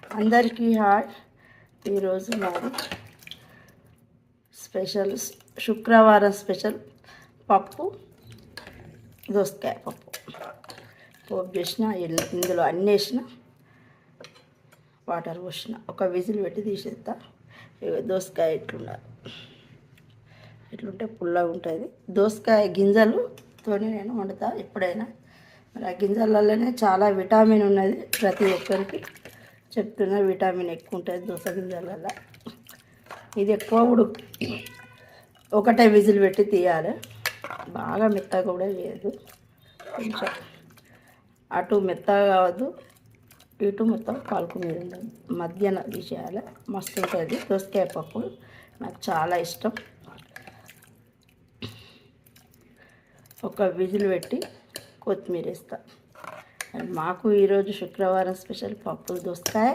అందరికీ హాయ్. ఈరోజు మాది స్పెషల్ శుక్రవారం స్పెషల్ పప్పు, దోసకాయ పప్పు. పోపు చేసిన, ఇందులో అన్నీ వేసిన, వాటర్ పోసిన, ఒక విజిల్ పెట్టి తీసేస్తా. దోసకాయ ఎట్లుంటే పుల్లగా ఉంటుంది. దోసకాయ గింజలుతోనే నేను వండుతా ఎప్పుడైనా. మరి ఆ గింజలలోనే చాలా విటమిన్ ఉన్నది. ప్రతి ఒక్కరికి చెప్తున్నా, విటమిన్ ఎక్కువ ఉంటుంది దోస గింజలలో. ఇది ఎక్కువ ఒకటే విజిల్ పెట్టి తీయాలి. బాగా మెత్తగా కూడా చేయదు, కొంచెం అటు మెత్తగా కావద్దు, ఇటు మొత్తం పాలకు మీద ఉండదు, మధ్యన తీసేయాలి. మస్తు ఉంటుంది దోసకాయ పప్పు, నాకు చాలా ఇష్టం. ఒక విజిల్ పెట్టి కొత్తిమీర వేస్తా. మాకు ఈరోజు శుక్రవారం స్పెషల్ పప్పు, దోసకాయ.